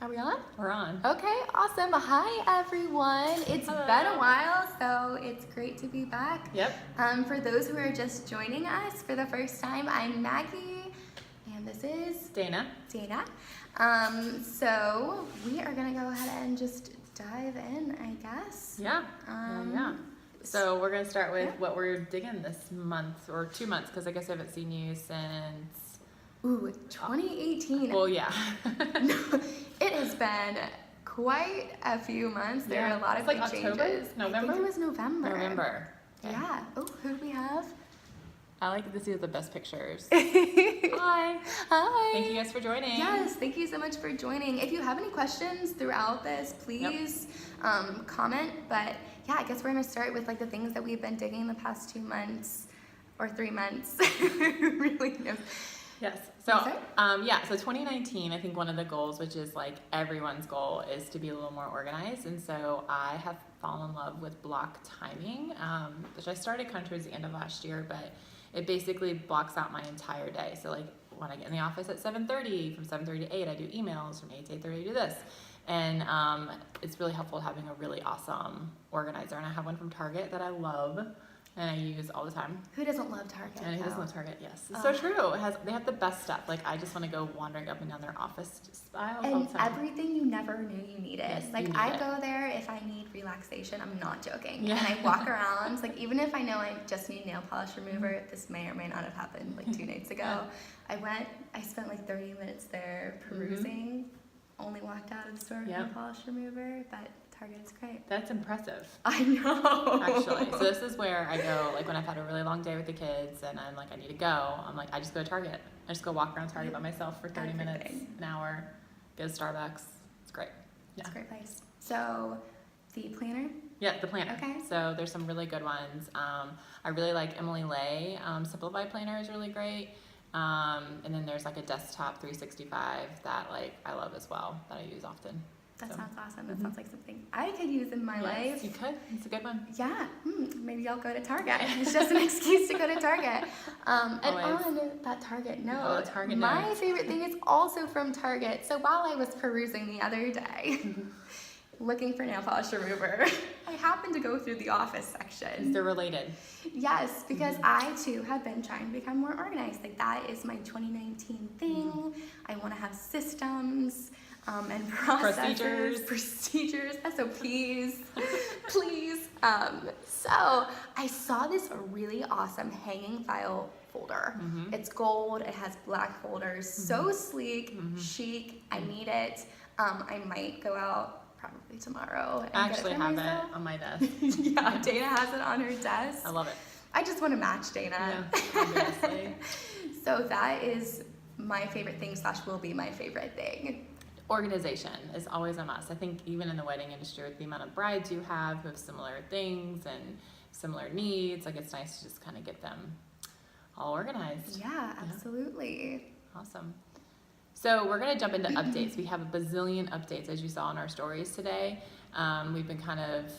Are we on? We're on. Okay, awesome. Hi, everyone. It's Hello. been a while, so it's great to be back. Yep. For those who are just joining us for the first time, I'm Maggie, and this is Dana. Dana. So we are gonna go ahead and just dive in, I guess. Yeah. So we're gonna start with what we're digging this month or 2 months, because I guess I haven't seen you since. 2018. Well, yeah. It has been quite a few months. There are a lot of it's big like October? changes. November? I think it was November. November. Okay. Yeah. Oh, who do we have? I like to see the best pictures. Hi. Hi. Thank you guys for joining. Yes, thank you so much for joining. If you have any questions throughout this, please comment. But yeah, I guess we're gonna start with like the things that we've been digging the past 2 months or 3 months. Who really knows? Yes. So, so 2019, I think one of the goals, which is like everyone's goal, is to be a little more organized. And so I have fallen in love with block timing, which I started kind of towards the end of last year, but it basically blocks out my entire day. So like when I get in the office at 7:30, from 7:30 to 8, I do emails. From 8 to 8:30, I do this. And it's really helpful having a really awesome organizer. And I have one from Target that I love and I use all the time. Who doesn't love Target? And who doesn't love Target? Yes, it's so true. They have the best stuff. Like I just want to go wandering up and down their office aisles all the And time. everything you never knew you needed. Yes, like you need I it. go there if I need relaxation. I'm not joking. Yeah. And I walk around. Like even if I know I just need nail polish remover, this may or may not have happened like 2 nights ago. I spent like 30 minutes there perusing. Only walked out of the store with nail polish remover, but Target is great. That's impressive. I know. Actually, so this is where I go, like when I've had a really long day with the kids and I'm like, I need to go, I'm like, I just go to Target. I just go walk around Target by myself for 30 minutes, an hour, go to Starbucks. It's great. Yeah. It's a great place. So, the planner? Yeah, the planner. Okay. So there's some really good ones. I really like Emily Lay. Simplify Planner is really great. And then there's like a desktop 365 that like I love as well, that I use often. That sounds awesome. That sounds like something I could use in my life. You could. It's a good one. Yeah. Maybe I'll go to Target. It's just an excuse to go to Target. And on that Target note, my favorite thing is also from Target. So while I was perusing the other day, looking for nail polish remover, I happened to go through the office section. They're related. Yes, because I too have been trying to become more organized. Like that is my 2019 thing. I want to have systems and procedures, SOPs, please. So I saw this really awesome hanging file folder. It's gold. It has black folders. So sleek, chic. I need it. I might go out probably tomorrow. And I actually have myself. it on my desk. Yeah, Dana has it on her desk. I love it. I just want to match Dana. Yeah, obviously. So that is my favorite thing / will be my favorite thing. Organization is always a must. I think even in the wedding industry, with the amount of brides you have who have similar things and similar needs, like it's nice to just kind of get them all organized. Yeah, absolutely. Awesome. So we're going to jump into updates. We have a bazillion updates, as you saw in our stories today. We've been kind of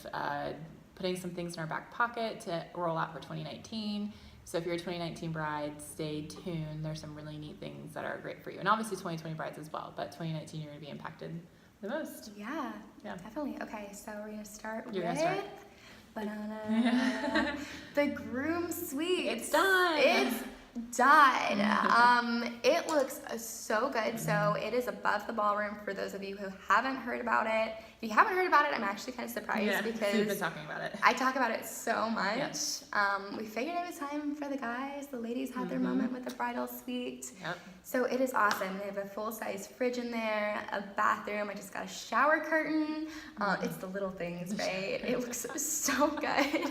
putting some things in our back pocket to roll out for 2019. So if you're a 2019 bride, stay tuned. There's some really neat things that are great for you. And obviously 2020 brides as well, but 2019 you're going to be impacted the most. Yeah, definitely. Okay, so we're going to start Banana. The groom suite. It's done. It's done. It looks so good. So it is above the ballroom for those of you who haven't heard about it. If you haven't heard about it, I'm actually kind of surprised because you've been talking about it. I talk about it so much. Yes. We figured it was time for the guys. The ladies had their moment with the bridal suite. Yep. So it is awesome. They have a full-size fridge in there, a bathroom. I just got a shower curtain. It's the little things, right? It looks so good.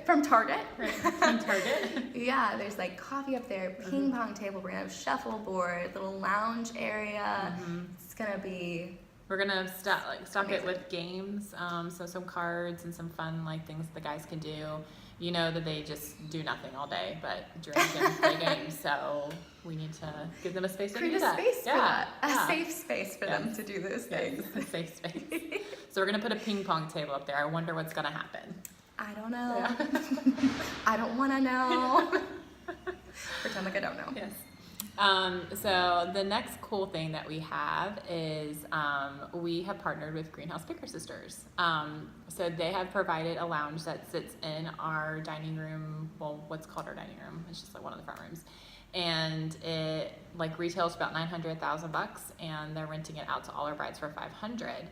From Target. Right, from Target. Yeah, there's like coffee up there, ping pong table, we're gonna have shuffleboard, little lounge area. It's gonna be. We're gonna stock it with games, so some cards and some fun like things the guys can do. You know that they just do nothing all day, but drink and play games. So we need to give them a space to do that. Space for that. A safe space for them to do those things. A safe space. So we're gonna put a ping pong table up there. I wonder what's gonna happen. I don't know. I don't want to know. Pretend like I don't know. Yes. So the next cool thing that we have is we have partnered with Greenhouse Picker Sisters. So they have provided a lounge that sits in our dining room, well, what's called our dining room. It's just like one of the front rooms. And it like retails for about $900,000, and they're renting it out to all our brides for $500.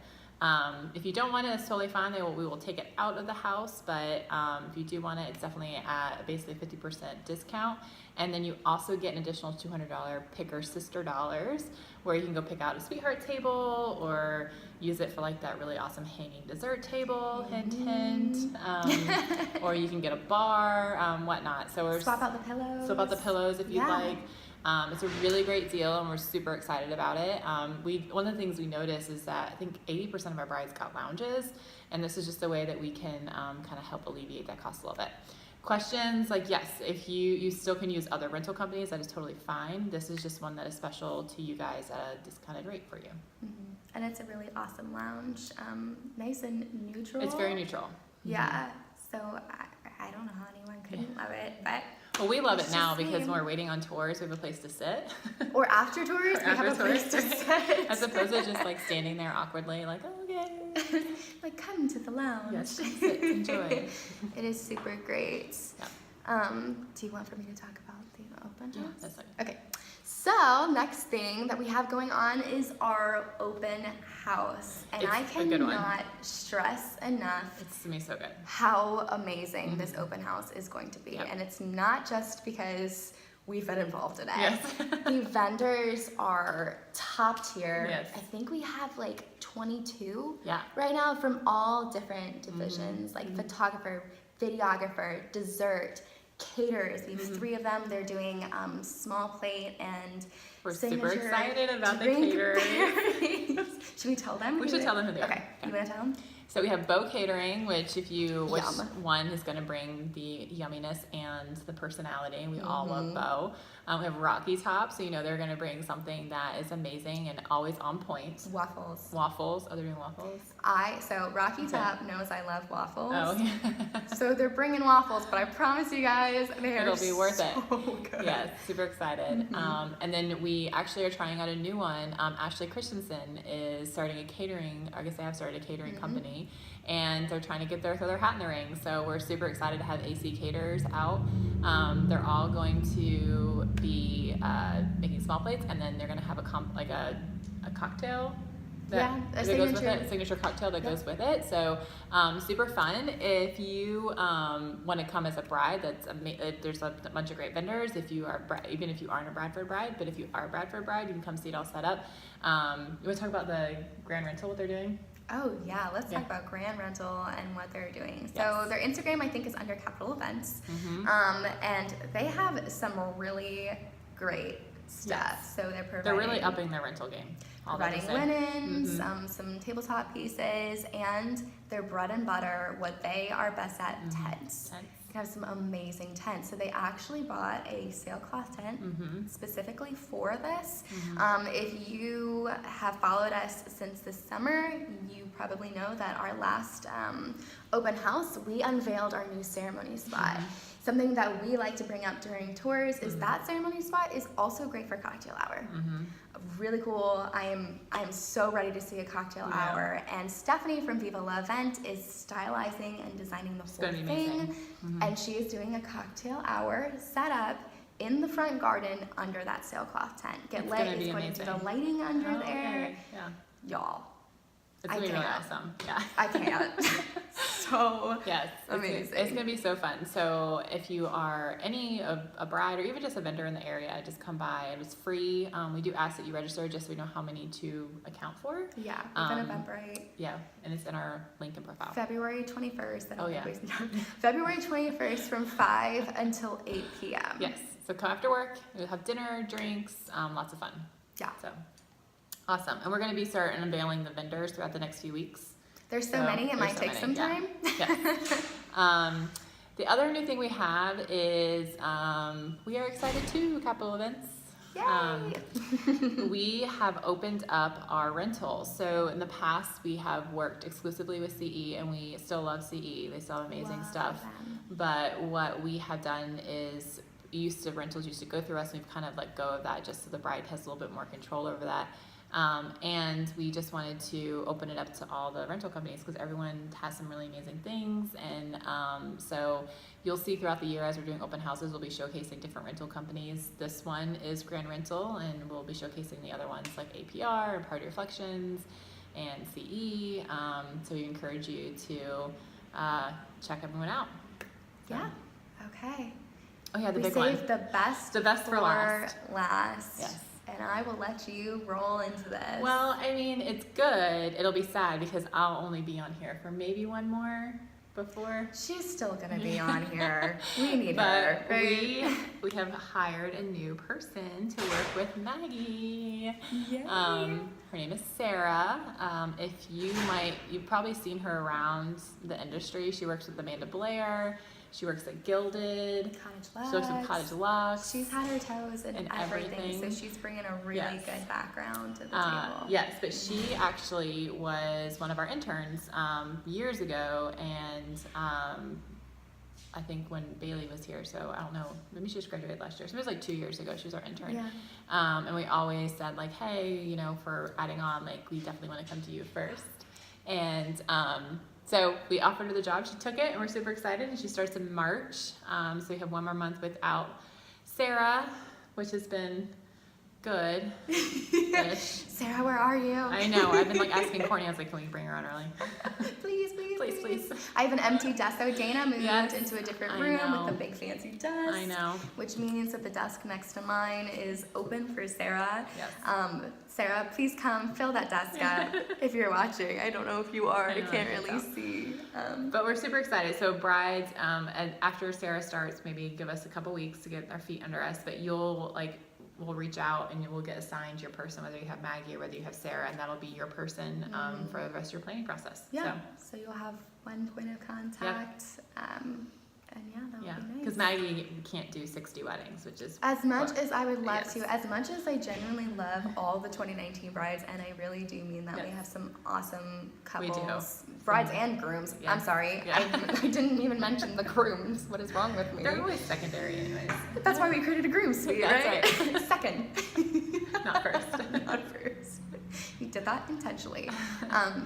If you don't want it, it's totally fine. We will take it out of the house, but if you do want it, it's definitely at basically 50% discount. And then you also get an additional $200 Picker Sister dollars, where you can go pick out a sweetheart table or use it for like that really awesome hanging dessert table, hint, hint. Or you can get a bar, whatnot. So we're swap out the pillows. Swap out the pillows if you'd like. It's a really great deal, and we're super excited about it. One of the things we noticed is that I think 80% of our brides got lounges, and this is just a way that we can kind of help alleviate that cost a little bit. Questions, like, yes, if you still can use other rental companies, that is totally fine. This is just one that is special to you guys at a discounted rate for you. Mm-hmm. And it's a really awesome lounge, nice and neutral. It's very neutral. Yeah, so I don't know how anyone couldn't love it, but well, we love it now because when we're waiting on tours, we have a place to sit. Or after tours, we have a place to sit. As opposed to just like standing there awkwardly, like, okay. Like, come to the lounge. Yes, sit, enjoy. It is super great. Yeah. Do you want for me to talk about the open house? Yeah, that's fine. Okay. So, next thing that we have going on is our open house. And It's I a good one. cannot stress enough It's gonna be so good. how amazing this open house is going to be. Yep. And it's not just because we've been involved in it. Yes. The vendors are top tier. Yes. I think we have like 22 Yeah. right now from all different divisions, like photographer, videographer, dessert, caterers. We have 3 of them. They're doing small plate and We're super signature excited about the drink caterers. pairings. Should we tell them? We should tell them who they are. Okay. You want to tell them? So we have Bo Catering, which Yum. one is going to bring the yumminess and the personality. We all love Bo. We have Rocky Top, so you know they're going to bring something that is amazing and always on point. Waffles. Waffles. Oh, they're doing waffles? So Rocky Top knows I love waffles. Oh, yeah. So they're bringing waffles, but I promise you guys, they are It'll be worth it. so good. Yes, super excited. And then we actually are trying out a new one. Ashley Christensen is starting a catering, I guess they have started a catering company, and they're trying to throw their hat in the ring. So we're super excited to have AC Caterers out. They're all going to be making small plates, and then they're going to have a cocktail that goes with it, signature cocktail that goes with it. So super fun. If you want to come as a bride, there's a bunch of great vendors. If you are even if you aren't a Bradford bride, but if you are a Bradford bride, you can come see it all set up. You want to talk about the Grand Rental, what they're doing? Oh yeah, let's talk about Grand Rental and what they're doing. So Yes. their Instagram, I think, is under Capital Events, and they have some really great stuff. Yes. So they're providing. They're really upping their rental game. all that to Providing say. linens, some tabletop pieces, and their bread and butter, what they are best at, tents. Tents. They have some amazing tents. So they actually bought a sailcloth tent specifically for this. If you have followed us since this summer, you probably know that our last open house, we unveiled our new ceremony spot. Something that we like to bring up during tours is that ceremony spot is also great for cocktail hour. Really cool. I am so ready to see a cocktail hour. And Stephanie from Viva La Vent is stylizing and designing the whole gonna be thing. amazing. And she is doing a cocktail hour set up in the front garden under that sailcloth tent. Get It's lit. gonna It's be going to do the amazing. lighting under Oh, there. okay. Yeah. Y'all. It's I gonna be really can't. awesome. Yeah. I can't. So Yes, amazing. It's gonna be so fun. So if you are a bride or even just a vendor in the area, just come by. It's free. We do ask that you register just so we know how many to account for. yeah, we've been Eventbrite. Yeah, and it's in our LinkedIn profile. February 21st. Oh, yeah. February 21st from 5 until 8 p.m. Yes. So come after work. We'll have dinner, drinks, lots of fun. Yeah. So awesome. And we're gonna be starting unveiling the vendors throughout the next few weeks. There's so many, it might take some time. Yes. The other new thing we have is we are excited too, Capital Events. Yay! We have opened up our rentals. So in the past, we have worked exclusively with CE, and we still love CE. They still have amazing Love stuff. them. But what we have done is, rentals used to go through us, and we've kind of let go of that just so the bride has a little bit more control over that. And we just wanted to open it up to all the rental companies because everyone has some really amazing things. And so you'll see throughout the year as we're doing open houses, we'll be showcasing different rental companies. This one is Grand Rental, and we'll be showcasing the other ones like APR and Party Reflections and CE. So we encourage you to check everyone out. So. Yeah. Okay. Oh yeah, the we big one. saved the best for last. Yes. And I will let you roll into this. Well, I mean, it's good. It'll be sad because I'll only be on here for maybe one more before. She's still gonna be on here. We need But her. Right? we have hired a new person to work with Maggie. Yay. Her name is Sarah. You've probably seen her around the industry. She works with Amanda Blair. She works at Gilded. Cottage Luxe. She works with Cottage Luxe. She's had her toes in everything, so she's bringing a really good background to the table. Yes, but she actually was one of our interns years ago, and I think when Bailey was here, so I don't know, maybe she just graduated last year. So it was like 2 years ago, she was our intern. Yeah. And we always said like, hey, for adding on, like we definitely want to come to you first. And so we offered her the job, she took it, and we're super excited, and she starts in March. So we have one more month without Sarah, which has been good. Sarah, where are you? I know, I've been like asking Courtney, I was like, can we bring her on early? Please. I have an empty desk. So Dana moved into a different room with a big fancy desk. I know. Which means that the desk next to mine is open for Sarah. Yes. Sarah, please come fill that desk up if you're watching. I don't know if you are. I can't really see. But we're super excited. So brides, and after Sarah starts, maybe give us a couple weeks to get our feet under us. But we'll reach out and we'll get assigned your person, whether you have Maggie or whether you have Sarah, and that'll be your person for the rest of your planning process. Yeah. So you'll have one point of contact. And that'll be nice. Because Maggie can't do 60 weddings, which is as much as I would love to, as much as I genuinely love all the 2019 brides, and I really do mean that. We have some awesome couples, brides and grooms. Yeah. I'm sorry, I didn't even mention the grooms. What is wrong with me? They're always secondary, anyways. That's why we created a groom suite, right? Second, not first. Not first. We did that intentionally.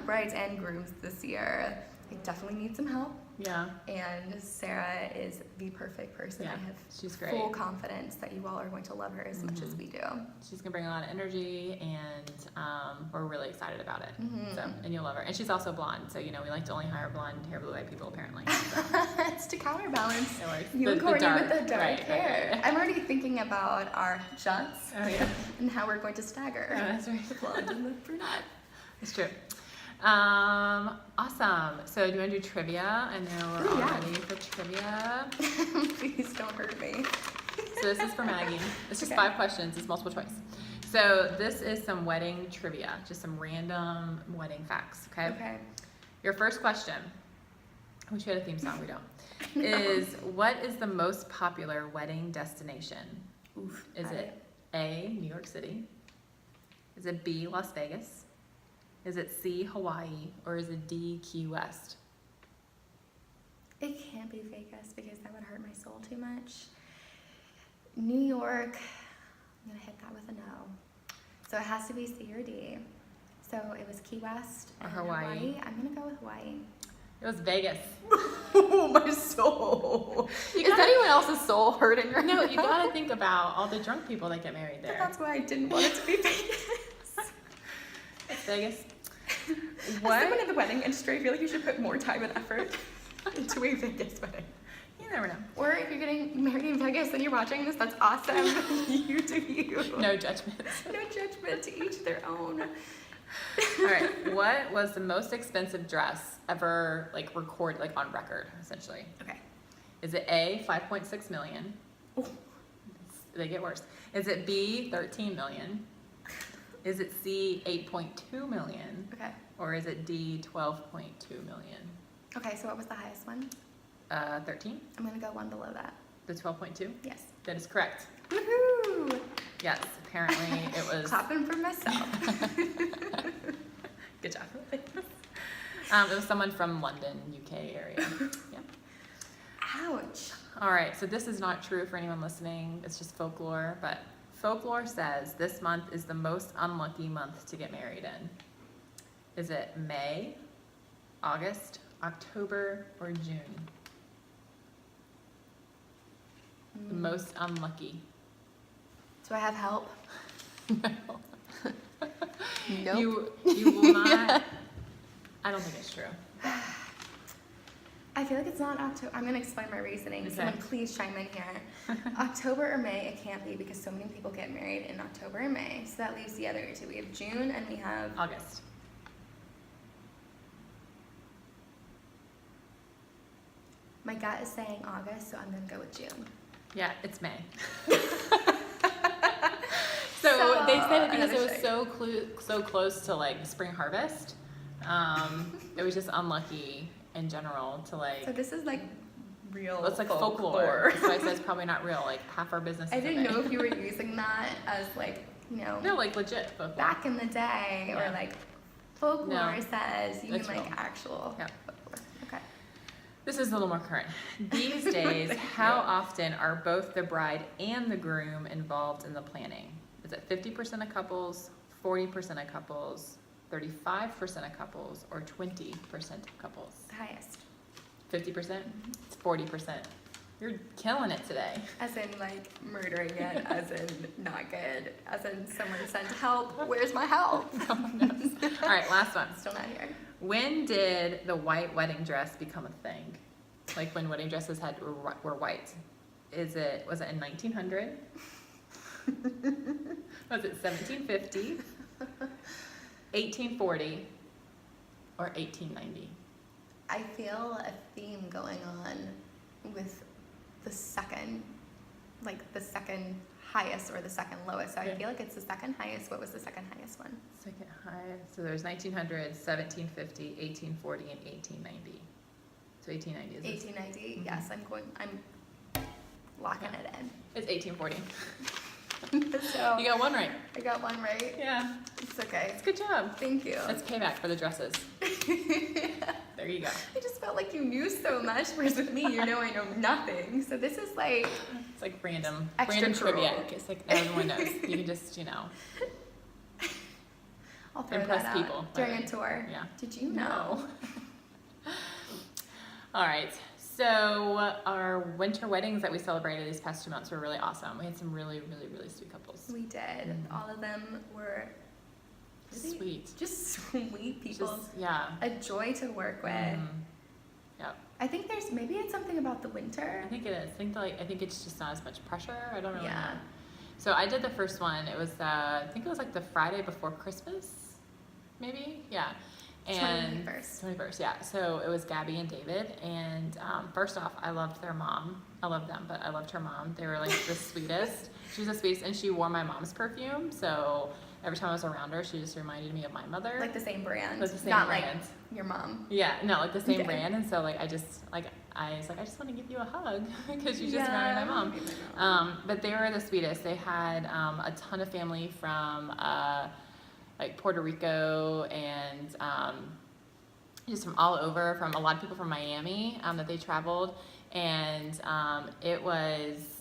Brides and grooms this year. I definitely need some help. Yeah. And Sarah is the perfect person. Yeah, I have she's great. Full confidence that you all are going to love her as much as we do. She's gonna bring a lot of energy, and we're really excited about it. So, and you'll love her. And she's also blonde, so we like to only hire blonde hair, blue-eyed people apparently. So. It's to counterbalance It you and Courtney with the dark hair. Right. I'm already thinking about our shots and how we're going to stagger that's right. the blonde and the brunette. It's true. Awesome. So do you want to do trivia? I know we're all ready for trivia. Please don't hurt me. So this is for Maggie. It's just 5 questions. It's multiple choice. So this is some wedding trivia, just some random wedding facts. Okay. Your first question. I wish we had a theme song. We don't. Is what is the most popular wedding destination? Is it A, New York City? Is it B, Las Vegas? Is it C, Hawaii, or is it D, Key West? It can't be Vegas because that would hurt my soul too much. New York, I'm gonna hit that with a no. So it has to be C or D. So it was Key West or and Hawaii. I'm gonna go with Hawaii. It was Vegas. Oh, my soul. Is anyone else's soul hurting right now? No, you gotta think about all the drunk people that get married there. But that's why I didn't want it to be Vegas. It's Vegas. As someone in the wedding industry, I feel like you should put more time and effort into a Vegas wedding. You never know. Or if you're getting married in Vegas and you're watching this, that's awesome. You do you. No judgment. No judgment, to each their own. All right. What was the most expensive dress ever recorded on record, essentially? Okay. Is it A, 5.6 million? Ooh. They get worse. Is it B, 13 million? Is it C, 8.2 million? Okay. Or is it D, 12.2 million? Okay, so what was the highest one? 13. I'm gonna go one below that. The 12.2? Yes. That is correct. Woohoo! Yes, apparently it was. Clapping for myself. Good job. It was someone from London, UK area. Yeah. Ouch. All right, so this is not true for anyone listening. It's just folklore, but folklore says this month is the most unlucky month to get married in. Is it May, August, October, or June? The most unlucky. Do I have help? No. Nope. You will not. I don't think it's true. I feel like it's not October. I'm going to explain my reasoning. Okay. Someone please chime in here. October or May, it can't be because so many people get married in October and May. So that leaves the other two. We have June and we have August. My gut is saying August, so I'm going to go with June. Yeah, it's May. So they said it because it was so close to like spring harvest. It was just unlucky in general to like. So this is like real. It's like folklore. So I said it's probably not real. Like half our business. I is in didn't May. know if you were using that as like, you know, No, like legit folklore. back in the day, Yeah. or like folklore No, says you mean that's like real. actual Yeah. folklore. Okay. This is a little more current. These days, how often are both the bride and the groom involved in the planning? Is it 50% of couples, 40% of couples, 35% of couples, or 20% of couples? Highest. 50%? It's 40%. You're killing it today. As in like murdering it, as in not good, as in someone sent help. Where's my help? No one knows. All right, last one. Still not here. When did the white wedding dress become a thing? Like when wedding dresses were white. Was it in 1900? Was it 1750? 1840? Or 1890? I feel a theme going on with the second highest or the second lowest. So I Yeah. feel like it's the second highest. What was the second highest one? Second highest. So there's 1900, 1750, 1840, and 1890. So 1890 is this. 1890. Mhm. Yes, I'm locking Yeah. it in. It's 1840. So You got one right. I got one right. Yeah. It's okay. Good job. Thank you. That's payback for the dresses. There you go. I just felt like you knew so much, whereas with me, you know I know nothing. So this is like It's like random Extra trivia. cruel. It's like everyone knows. You can just, I'll throw Impress that out people, by during the a way. tour. Yeah. Did you know? All right. So our winter weddings that we celebrated these past 2 months were really awesome. We had some really, really, really sweet couples. We did. Mhm. All of them were really Sweet. just sweet people. Just, yeah. A joy to work with. Mhm. Yep. I think maybe it's something about the winter. I think it is. I think it's just not as much pressure. I don't really Yeah. know. So I did the first one. It was I think it was like the Friday before Christmas, maybe. Yeah. And 21st, yeah. So it was Gabby and David. And first off, I loved their mom. I love them, but I loved her mom. They were like the sweetest. She was the sweetest, and she wore my mom's perfume. So every time I was around her, she just reminded me of my mother. Like the same brand. Like the same Not brand. like your mom. Yeah, no, like the same Okay. brand. And so like I was like, I just want to give you a hug because you just reminded my mom. Maybe my mom. But they were the sweetest. They had a ton of family from like Puerto Rico and just from all over, from a lot of people from Miami that they traveled. And it was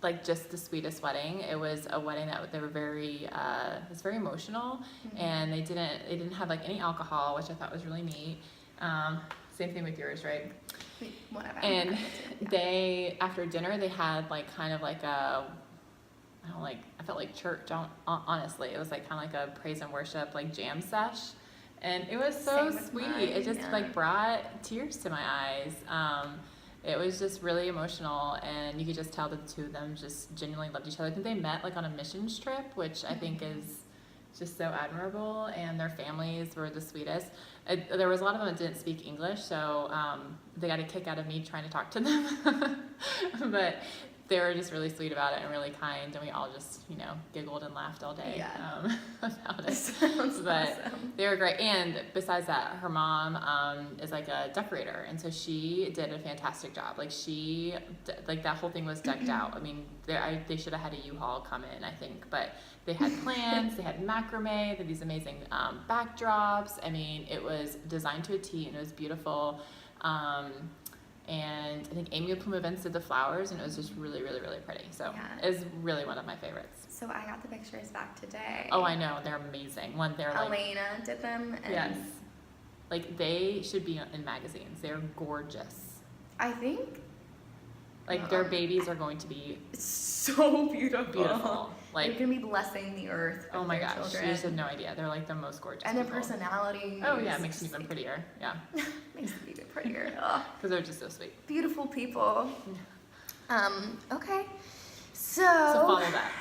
like just the sweetest wedding. It was a wedding that they were it was very emotional. Mhm. And they didn't have like any alcohol, which I thought was really neat. Same thing with yours, right? Whatever. And Yeah. they, after dinner, they had like kind of like I felt like church, honestly. It was like kind of like a praise and worship, like jam sesh. And it was so Same with sweet. mine, It just yeah. like brought tears to my eyes. It was just really emotional, and you could just tell that the two of them just genuinely loved each other. I think they met like on a missions trip, which I think is just so admirable, and their families were the sweetest. There was a lot of them that didn't speak English, so they got a kick out of me trying to talk to them. But they were just really sweet about it and really kind, and we all just, giggled and laughed all day Yeah. about it. Sounds But awesome. they were great. And besides that, her mom is like a decorator, and so she did a fantastic job. Like that whole thing was decked out. I mean, they should have had a U-Haul come in, I think, but they had plants, they had macrame, they had these amazing backdrops. I mean, it was designed to a T, and it was beautiful. And I think Amy Plum Events did the flowers, and it was just really, really, really pretty. So Yeah. it's really one of my favorites. So I got the pictures back today. Oh, I know. They're amazing. They're like, Elena did them. And yes. Like, they should be in magazines. They're gorgeous. I think Like, their babies are going to be it's so beautiful. beautiful. They're Like, going to be blessing the earth with oh my their gosh, children. you just have no idea. They're like the most gorgeous And their people. personality. Oh, yeah, is it makes them even prettier. Yeah. makes them even prettier. Ugh. Because they're just so sweet. Beautiful people. Okay. So follow that.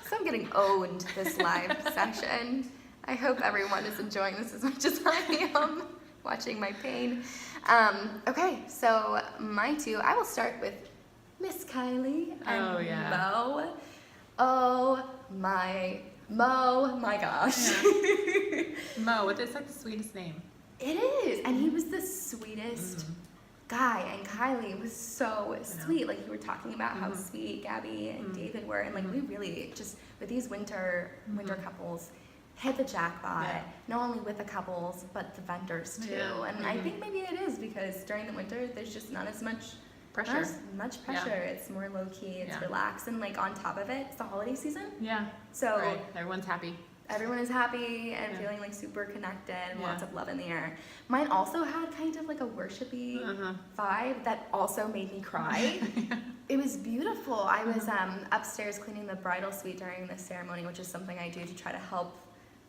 So I'm getting owned this live session. I hope everyone is enjoying this as much as I am watching my pain. Okay, so my two, I will start with Miss Kylie and Oh, yeah. Mo. Oh my gosh. Yeah. Mo, it's like the sweetest name. It is, and he was the sweetest guy, and Kylie was so sweet. Like, you were talking about how sweet Gabby and David were, and like we really just with these winter couples hit the jackpot. Yeah. Not only with the couples but the vendors too. Yeah. And I think maybe it is because during the winter there's just not as much Pressure. Not as much pressure. Yeah. It's more low key. It's Yeah. relaxed, and like on top of it, it's the holiday season. Yeah. So Right. Everyone's happy. everyone is happy and Yeah. feeling like super connected and Yeah. lots of love in the air. Mine also had kind of like a worshipy vibe that also made me cry. It was beautiful. I was upstairs cleaning the bridal suite during the ceremony, which is something I do to try to help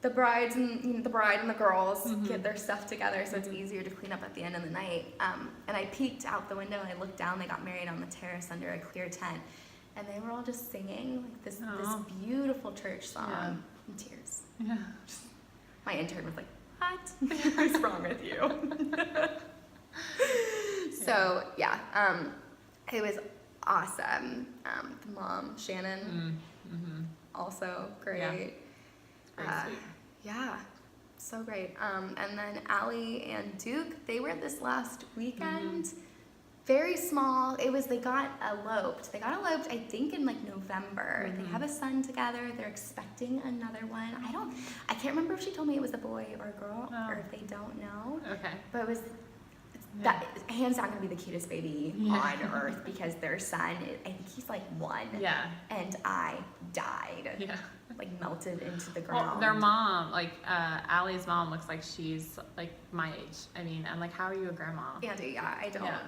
the brides and the bride and the girls get their stuff together so it's easier to clean up at the end of the night. And I peeked out the window and I looked down. They got married on the terrace under a clear tent, and they were all just singing like this beautiful church song. Yeah. In tears. Yeah. My intern was like, "What? What's wrong with you?" So yeah, it was awesome. The mom, Shannon, also great. Yeah. Very sweet. Yeah, so great. And then Allie and Duke, they were this last weekend. Very small. They got eloped. They got eloped, I think, in like November. They have a son together. They're expecting another one. I can't remember if she told me it was a boy or a girl, or if they don't know. Okay. But it's that hands down gonna be the cutest baby on earth, because their son, I think he's like 1. Yeah. And I died. Yeah. Like melted into the ground. Well, their mom, like Allie's mom, looks like she's like my age. I mean, I'm like, how are you a grandma? Andy, yeah, I don't. Yeah.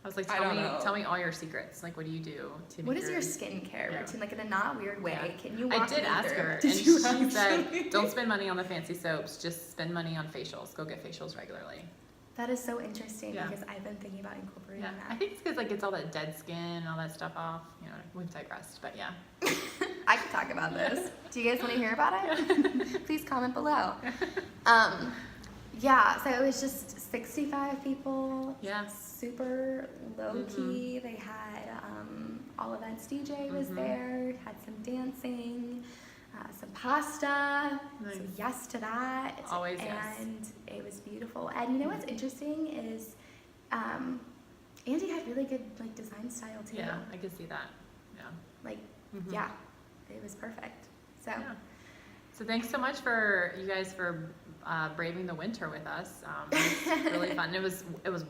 I was like, I don't know. tell me all your secrets. Like, what do you do to? What make is your skincare Yeah. routine? Like in a not weird way. Yeah. Can you I walk did me ask through her, it? and Did you she actually? said, "Don't spend money on the fancy soaps. Just spend money on facials. Go get facials regularly." That is so interesting, Yeah. because I've been thinking about incorporating Yeah, I that. think it's because like it's all that dead skin and all that stuff off. You know, we've digressed, but yeah. I could talk about this. Do you guys want to hear about it? Please comment below. Yeah, so it was just 65 people. Yeah. Super low key. They had all events DJ was there. Had some dancing, some pasta. Nice. So yes to that. Always and yes. it was beautiful. And you know what's interesting is Andy had really good like design style too. Yeah, I could see that. Yeah. Like yeah, it was perfect. So. Yeah. So thanks so much for you guys for braving the winter with us. It was really fun. It was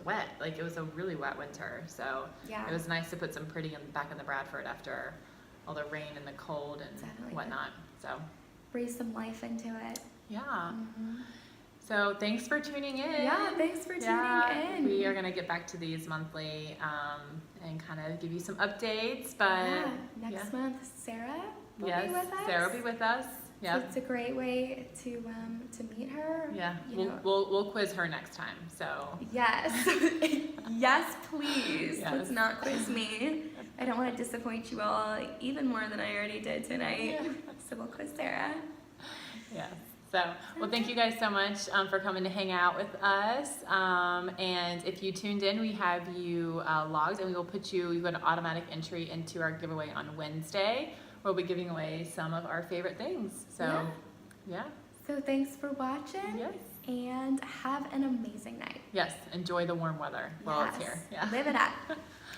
wet. Like it was a really wet winter. So Yeah. it was nice to put some pretty back in the Bradford after all the rain and the cold and Definitely. whatnot. So Breathe some life into it. yeah. So thanks for tuning in. Yeah, thanks for tuning in. We are gonna get back to these monthly and kind of give you some updates. But Yeah, next month, Sarah will yes, be with us. Sarah will be with us. So Yeah. it's a great way to meet her. Yeah, You know. we'll quiz her next time. So Yes, yes, please. Yes. Let's not quiz me. I don't want to disappoint you all even more than I already did tonight. So we'll quiz Sarah. yeah. So well, thank you guys so much for coming to hang out with us. And if you tuned in, we have you logged, and we will put you. You got an automatic entry into our giveaway on Wednesday. We'll be giving away some of our favorite things. So yeah. So thanks for watching. Yes. And have an amazing night. Yes. Enjoy the warm weather while it's here. Yeah. Live it up.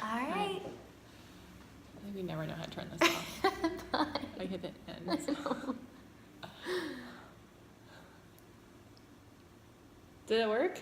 All right. We never know how to turn this off. I hit it end. Did it work?